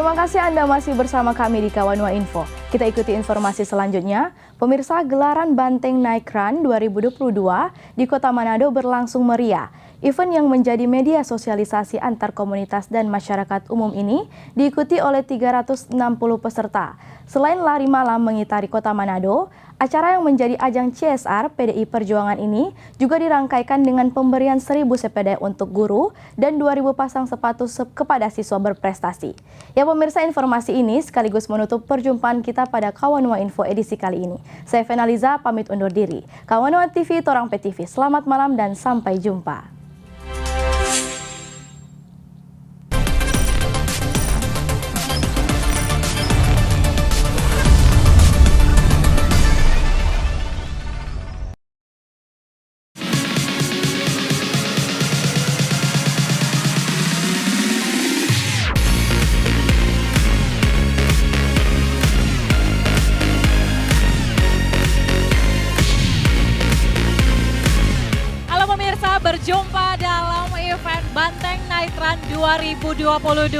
Terima kasih Anda masih bersama kami di Kawanua Info. Kita ikuti informasi selanjutnya. Pemirsa, gelaran Banteng Night Run 2022 di Kota Manado berlangsung meriah. Event yang menjadi media sosialisasi antar komunitas dan masyarakat umum ini diikuti oleh 360 peserta. Selain lari malam mengitari Kota Manado, acara yang menjadi ajang CSR PDI Perjuangan ini juga dirangkaikan dengan pemberian 1.000 sepeda untuk guru dan 2.000 pasang sepatu kepada siswa berprestasi. Ya pemirsa, informasi ini sekaligus menutup perjumpaan kita pada Kawanua Info edisi kali ini. Saya Fenaliza pamit undur diri. Kawanua TV, Torang PTV. Selamat malam dan sampai jumpa. Berjumpa dalam event Banteng Night Run 2022.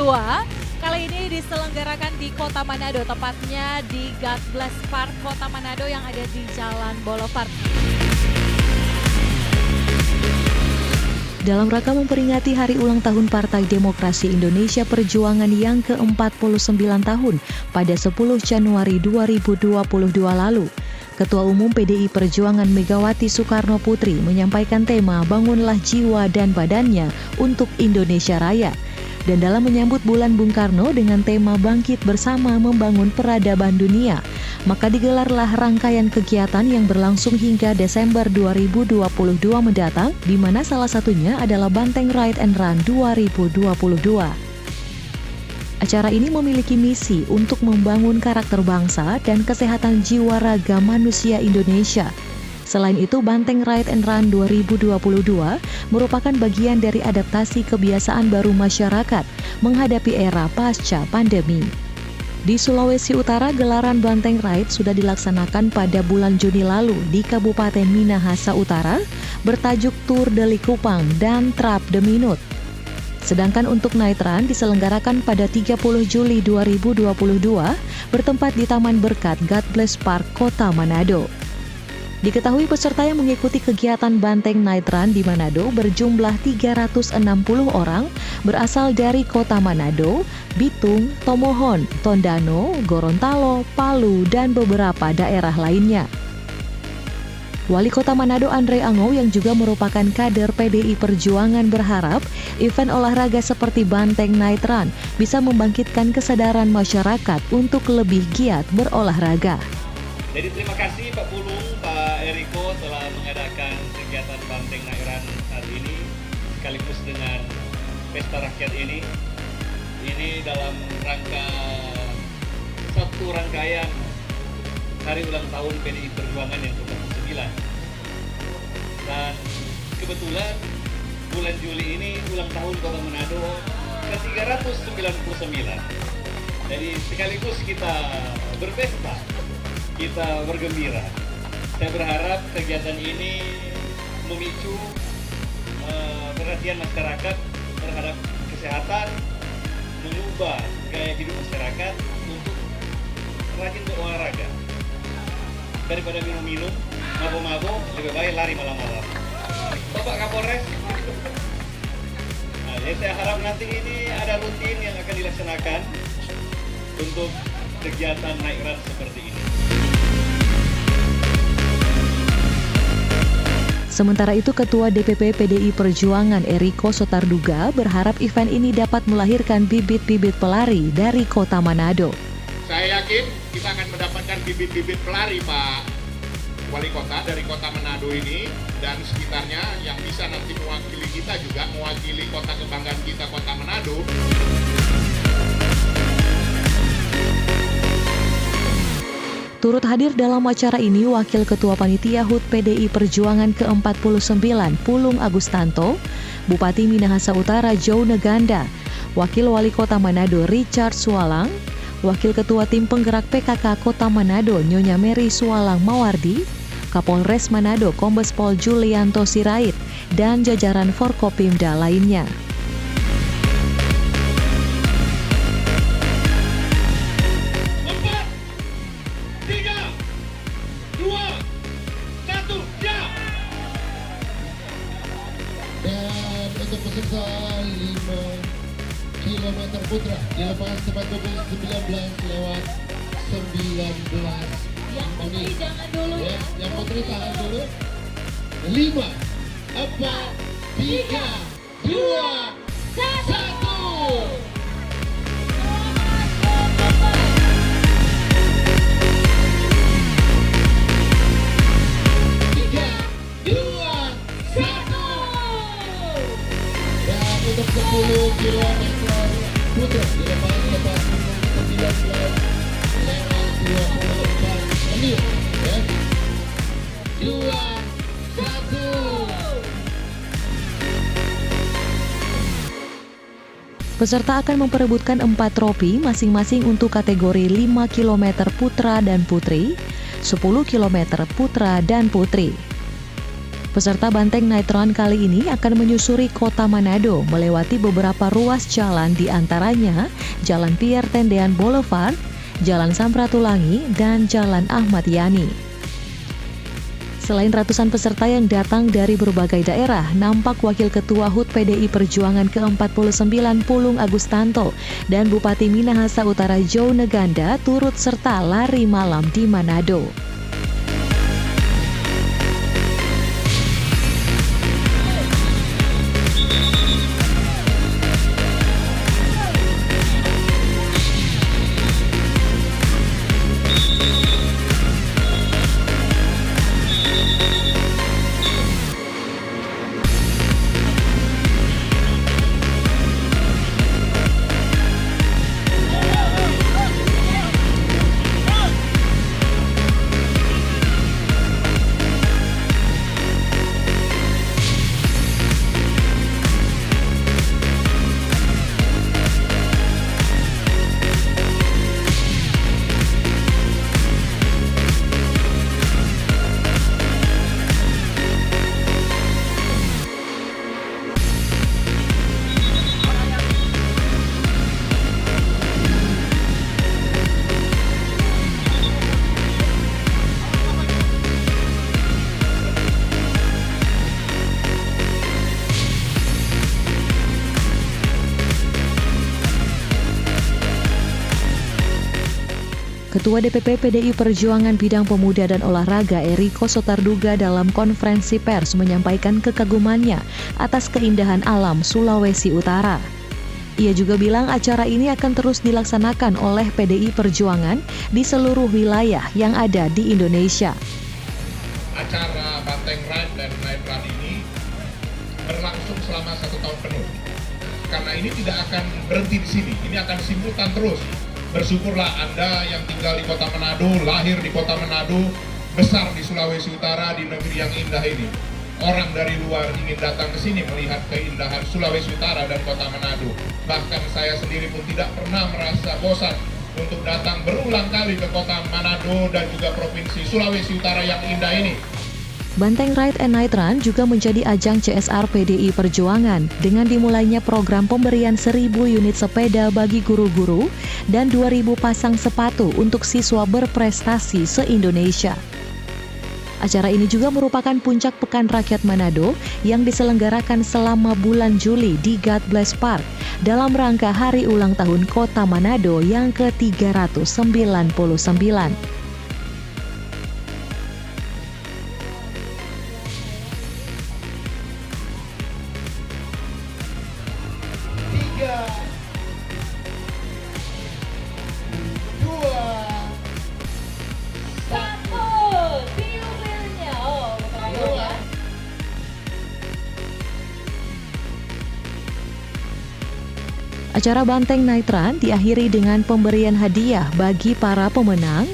Kali ini diselenggarakan di Kota Manado, tepatnya di God Bless Park Kota Manado yang ada di Jalan Boulevard. Dalam rangka memperingati Hari Ulang Tahun Partai Demokrasi Indonesia Perjuangan yang ke-49 tahun pada 10 Januari 2022 lalu, Ketua Umum PDI Perjuangan Megawati Soekarno Putri menyampaikan tema Bangunlah Jiwa dan Badannya untuk Indonesia Raya. Dan dalam menyambut bulan Bung Karno dengan tema Bangkit Bersama Membangun Peradaban Dunia, maka digelarlah rangkaian kegiatan yang berlangsung hingga Desember 2022 mendatang, di mana salah satunya adalah Banteng Ride and Run 2022. Acara ini memiliki misi untuk membangun karakter bangsa dan kesehatan jiwa raga manusia Indonesia. Selain itu, Banteng Ride and Run 2022 merupakan bagian dari adaptasi kebiasaan baru masyarakat menghadapi era pasca pandemi. Di Sulawesi Utara, gelaran Banteng Ride sudah dilaksanakan pada bulan Juni lalu di Kabupaten Minahasa Utara bertajuk Tour de Likupang dan Trap de Minut. Sedangkan untuk Night Run diselenggarakan pada 30 Juli 2022 bertempat di Taman Berkat God Bless Park Kota Manado. Diketahui peserta yang mengikuti kegiatan Banteng Night Run di Manado berjumlah 360 orang berasal dari Kota Manado, Bitung, Tomohon, Tondano, Gorontalo, Palu, dan beberapa daerah lainnya. Wali Kota Manado Andre Angow yang juga merupakan kader PDI Perjuangan berharap event olahraga seperti Banteng Night Run bisa membangkitkan kesadaran masyarakat untuk lebih giat berolahraga. Jadi terima kasih Pak Pulung, Pak Eriko telah mengadakan kegiatan Banteng Night Run saat ini sekaligus dengan pesta rakyat ini. Ini dalam rangka satu rangkaian Hari Ulang Tahun PDI Perjuangan yang ke-49. Dan kebetulan bulan Juli ini ulang tahun Kota Manado ke-399. Jadi sekaligus kita berpesta, kita bergembira. Saya berharap kegiatan ini memicu perhatian masyarakat terhadap kesehatan, mengubah gaya hidup masyarakat untuk rajin berolahraga. Daripada minum-minum, mabok-mabok, lebih baik lari malam-malam. Bapak Kapolres, jadi saya harap nanti ini ada rutin yang akan dilaksanakan untuk kegiatan Night Run seperti ini. Sementara itu, Ketua DPP PDI Perjuangan Eriko Sotarduga berharap event ini dapat melahirkan bibit-bibit pelari dari Kota Manado. Saya yakin kita akan mendapatkan bibit-bibit pelari, Pak Wali Kota, dari Kota Manado ini dan sekitarnya yang bisa nanti mewakili kita juga, mewakili kota kebanggaan kita, Kota Manado. Turut hadir dalam acara ini Wakil Ketua Panitia HUT PDI Perjuangan ke-49 Pulung Agustanto, Bupati Minahasa Utara Joe Neganda, Wakil Wali Kota Manado Richard Sualang, Wakil Ketua Tim Penggerak PKK Kota Manado Nyonya Mary Sualang Mawardi, Kapolres Manado Kombes Pol Julianto Sirait, dan jajaran Forkopimda lainnya. km putra di lapangan tempat pukul 19 lewat 19 Yang putri menit. jangan dulu Ya, ya. yang putri tahan dulu. 5, 4, 3, 2, 1. Dan untuk 10 km putra di lapangan tempat pukul 19 lewat 24 menit. Ya. 2, 1. Peserta akan memperebutkan 4 trofi masing-masing untuk kategori 5 km putra dan putri, 10 km putra dan putri. Peserta Banteng Night Run kali ini akan menyusuri kota Manado melewati beberapa ruas jalan, di antaranya Jalan Pierre Tendean Boulevard, Jalan Samratulangi, dan Jalan Ahmad Yani. Selain ratusan peserta yang datang dari berbagai daerah, nampak Wakil Ketua HUT PDI Perjuangan ke-49 Pulung Agustanto dan Bupati Minahasa Utara Joe Neganda turut serta lari malam di Manado. Ketua DPP PDI Perjuangan Bidang Pemuda dan Olahraga Eriko Sotarduga dalam konferensi pers menyampaikan kekagumannya atas keindahan alam Sulawesi Utara. Ia juga bilang acara ini akan terus dilaksanakan oleh PDI Perjuangan di seluruh wilayah yang ada di Indonesia. Acara Banteng Ride dan Night Run ini berlangsung selama 1 tahun penuh. Karena ini tidak akan berhenti di sini, ini akan simultan terus. Bersyukurlah Anda yang tinggal di Kota Manado, lahir di Kota Manado, besar di Sulawesi Utara, di negeri yang indah ini. Orang dari luar ingin datang ke sini melihat keindahan Sulawesi Utara dan Kota Manado. Bahkan saya sendiri pun tidak pernah merasa bosan untuk datang berulang kali ke Kota Manado dan juga Provinsi Sulawesi Utara yang indah ini. Banteng Ride and Night Run juga menjadi ajang CSR PDI Perjuangan dengan dimulainya program pemberian 1.000 unit sepeda bagi guru-guru dan 2.000 pasang sepatu untuk siswa berprestasi se-Indonesia. Acara ini juga merupakan puncak Pekan Rakyat Manado yang diselenggarakan selama bulan Juli di God Bless Park dalam rangka Hari Ulang Tahun Kota Manado yang ke-399. Acara Banteng Night Run diakhiri dengan pemberian hadiah bagi para pemenang,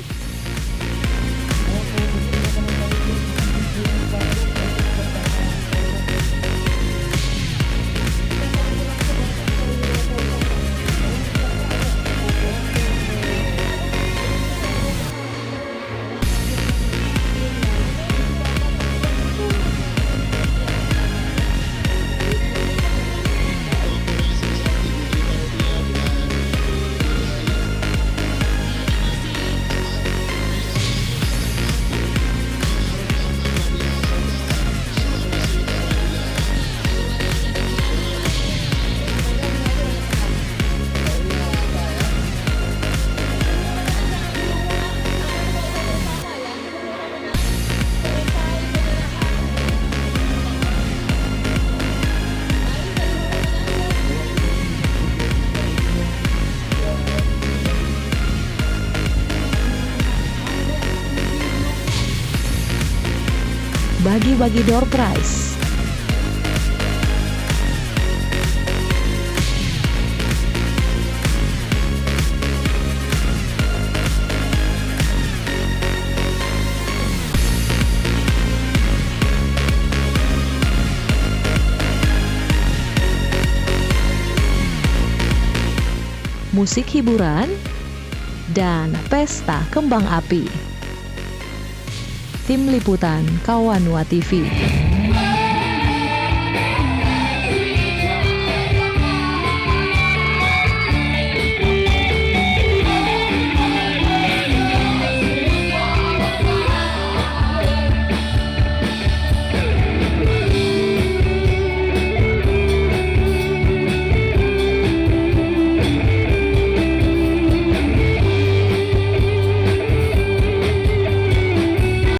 bagi-bagi door prize. Musik hiburan, dan pesta kembang api. Tim Liputan Kawanua TV.